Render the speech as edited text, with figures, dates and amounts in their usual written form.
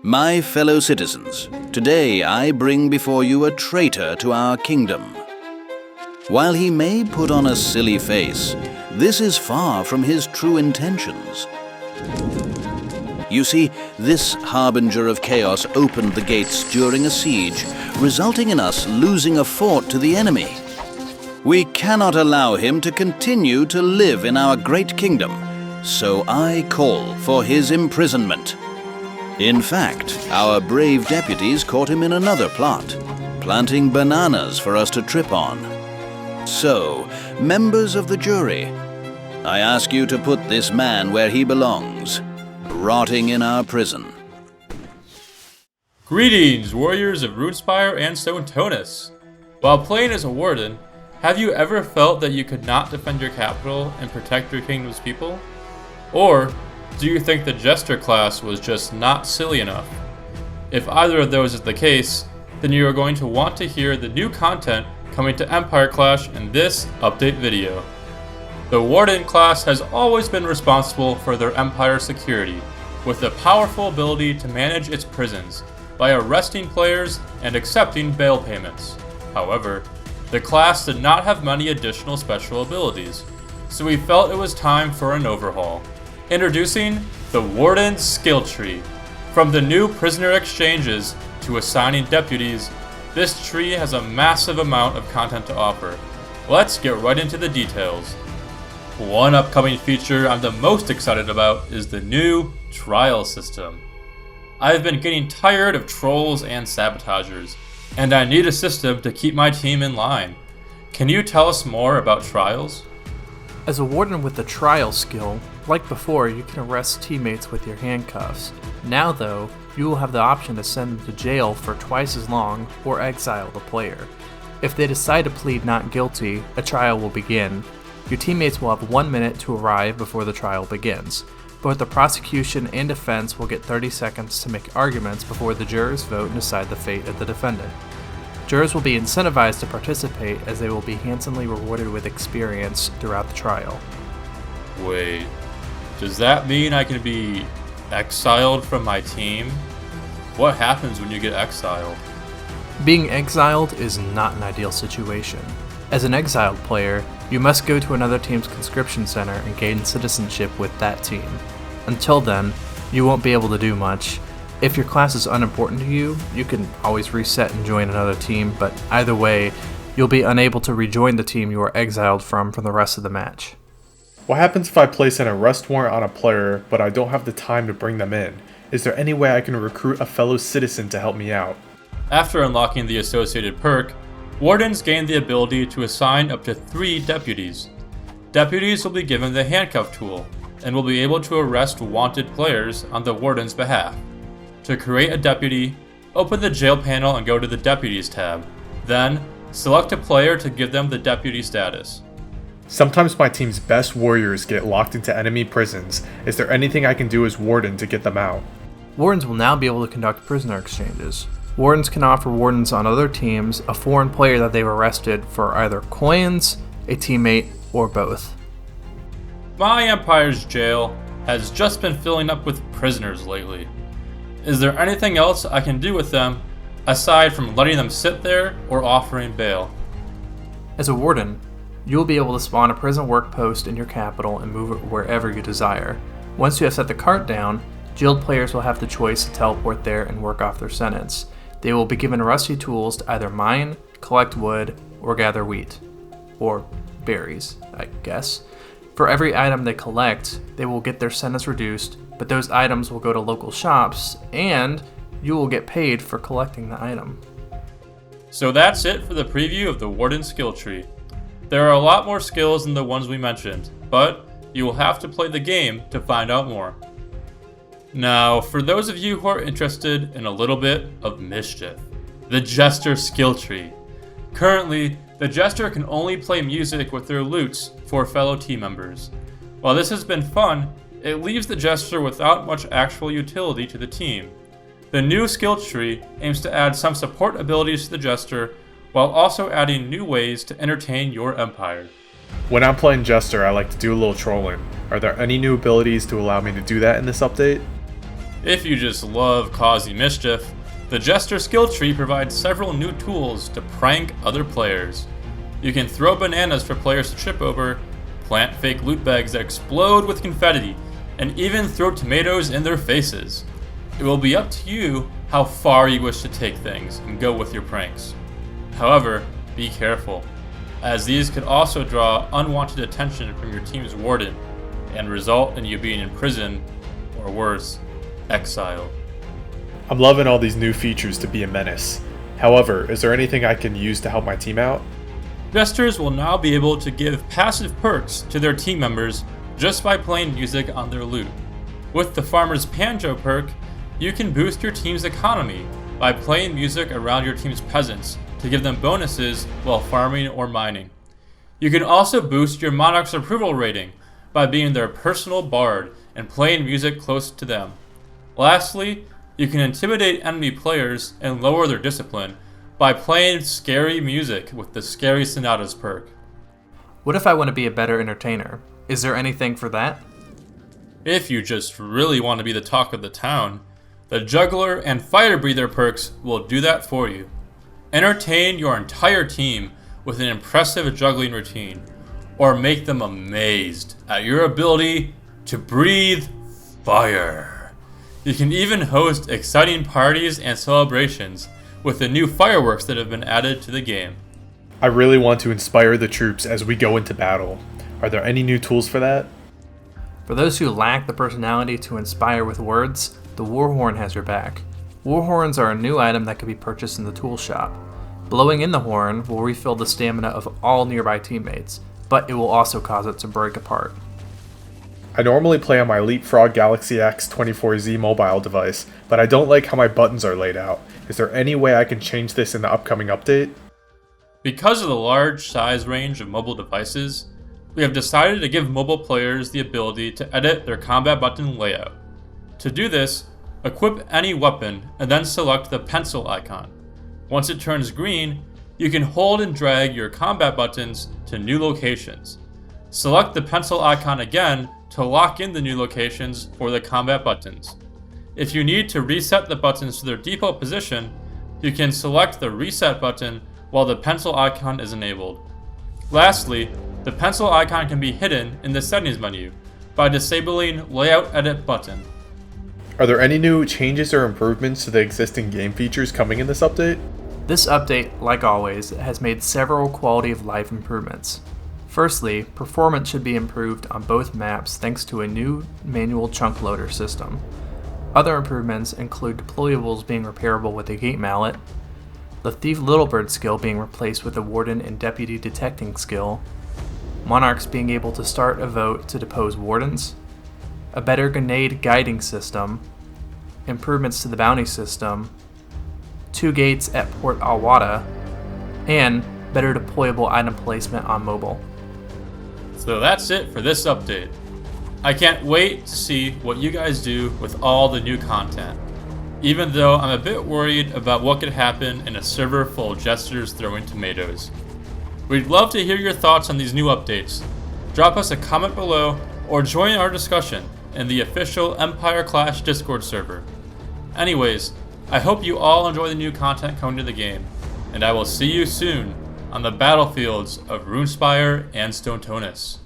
My fellow citizens, today I bring before you a traitor to our kingdom. While he may put on a silly face, this is far from his true intentions. You see, this harbinger of chaos opened the gates during a siege, resulting in us losing a fort to the enemy. We cannot allow him to continue to live in our great kingdom, so I call for his imprisonment. In fact, our brave deputies caught him in another plot, planting bananas for us to trip on. So, members of the jury, I ask you to put this man where he belongs, rotting in our prison. Greetings, warriors of Runespire and Stone Tonus. While playing as a warden, have you ever felt that you could not defend your capital and protect your kingdom's people? Or do you think the Jester class was just not silly enough? If either of those is the case, then you are going to want to hear the new content coming to Empire Clash in this update video. The Warden class has always been responsible for their Empire security, with the powerful ability to manage its prisons by arresting players and accepting bail payments. However, the class did not have many additional special abilities, so we felt it was time for an overhaul. Introducing the Warden Skill Tree. From the new prisoner exchanges to assigning deputies, this tree has a massive amount of content to offer. Let's get right into the details. One upcoming feature I'm the most excited about is the new trial system. I've been getting tired of trolls and sabotagers, and I need a system to keep my team in line. Can you tell us more about trials? As a warden with the trial skill, like before, you can arrest teammates with your handcuffs. Now though, you will have the option to send them to jail for twice as long or exile the player. If they decide to plead not guilty, a trial will begin. Your teammates will have 1 minute to arrive before the trial begins. Both the prosecution and defense will get 30 seconds to make arguments before the jurors vote and decide the fate of the defendant. Jurors will be incentivized to participate as they will be handsomely rewarded with experience throughout the trial. Wait, does that mean I can be exiled from my team? What happens when you get exiled? Being exiled is not an ideal situation. As an exiled player, you must go to another team's conscription center and gain citizenship with that team. Until then, you won't be able to do much. If your class is unimportant to you, you can always reset and join another team, but either way, you'll be unable to rejoin the team you were exiled from for the rest of the match. What happens if I place an arrest warrant on a player, but I don't have the time to bring them in? Is there any way I can recruit a fellow citizen to help me out? After unlocking the associated perk, Wardens gain the ability to assign up to 3 deputies. Deputies will be given the handcuff tool, and will be able to arrest wanted players on the Warden's behalf. To create a deputy, open the jail panel and go to the Deputies tab. Then, select a player to give them the deputy status. Sometimes my team's best warriors get locked into enemy prisons. Is there anything I can do as Warden to get them out? Wardens will now be able to conduct prisoner exchanges. Wardens can offer wardens on other teams a foreign player that they've arrested for either coins, a teammate, or both. My Empire's jail has just been filling up with prisoners lately. Is there anything else I can do with them, aside from letting them sit there or offering bail? As a warden, you will be able to spawn a prison work post in your capital and move it wherever you desire. Once you have set the cart down, jailed players will have the choice to teleport there and work off their sentence. They will be given rusty tools to either mine, collect wood, or gather wheat. Or berries, I guess. For every item they collect, they will get their sentence reduced, but those items will go to local shops, and you will get paid for collecting the item. So that's it for the preview of the Warden skill tree. There are a lot more skills than the ones we mentioned, but you will have to play the game to find out more. Now, for those of you who are interested in a little bit of mischief, the Jester Skill Tree. Currently, the Jester can only play music with their lutes for fellow team members. While this has been fun, it leaves the Jester without much actual utility to the team. The new skill tree aims to add some support abilities to the Jester, while also adding new ways to entertain your Empire. When I'm playing Jester, I like to do a little trolling. Are there any new abilities to allow me to do that in this update? If you just love causing mischief, the Jester Skill Tree provides several new tools to prank other players. You can throw bananas for players to trip over, plant fake loot bags that explode with confetti, and even throw tomatoes in their faces. It will be up to you how far you wish to take things and go with your pranks. However, be careful, as these could also draw unwanted attention from your team's warden and result in you being in prison, or worse, exiled. I'm loving all these new features to be a menace. However, is there anything I can use to help my team out? Jesters will now be able to give passive perks to their team members just by playing music on their loot. With the Farmer's Banjo perk, you can boost your team's economy by playing music around your team's peasants to give them bonuses while farming or mining. You can also boost your Monarch's approval rating by being their personal bard and playing music close to them. Lastly, you can intimidate enemy players and lower their discipline by playing scary music with the Scary Sonatas perk. What if I want to be a better entertainer? Is there anything for that? If you just really want to be the talk of the town, the Juggler and Fire Breather perks will do that for you. Entertain your entire team with an impressive juggling routine, or make them amazed at your ability to breathe fire. You can even host exciting parties and celebrations with the new fireworks that have been added to the game. I really want to inspire the troops as we go into battle. Are there any new tools for that? For those who lack the personality to inspire with words, the Warhorn has your back. Warhorns are a new item that can be purchased in the tool shop. Blowing in the horn will refill the stamina of all nearby teammates, but it will also cause it to break apart. I normally play on my Leapfrog Galaxy X 24Z mobile device, but I don't like how my buttons are laid out. Is there any way I can change this in the upcoming update? Because of the large size range of mobile devices, we have decided to give mobile players the ability to edit their combat button layout. To do this, equip any weapon and then select the pencil icon. Once it turns green, you can hold and drag your combat buttons to new locations. Select the pencil icon again to lock in the new locations for the combat buttons. If you need to reset the buttons to their default position, you can select the reset button while the pencil icon is enabled. Lastly, the pencil icon can be hidden in the settings menu by disabling Layout Edit button. Are there any new changes or improvements to the existing game features coming in this update? This update, like always, has made several quality of life improvements. Firstly, performance should be improved on both maps thanks to a new manual chunk loader system. Other improvements include deployables being repairable with a gate mallet, the Thief Littlebird skill being replaced with a Warden and Deputy detecting skill, Monarchs being able to start a vote to depose Wardens, a better grenade guiding system, improvements to the bounty system, 2 gates at Port Alwada, and better deployable item placement on mobile. So that's it for this update. I can't wait to see what you guys do with all the new content, even though I'm a bit worried about what could happen in a server full of jesters throwing tomatoes. We'd love to hear your thoughts on these new updates. Drop us a comment below or join our discussion in the official Empire Clash Discord server. Anyways, I hope you all enjoy the new content coming to the game, and I will see you soon on the battlefields of Runespire and Stone Tonus.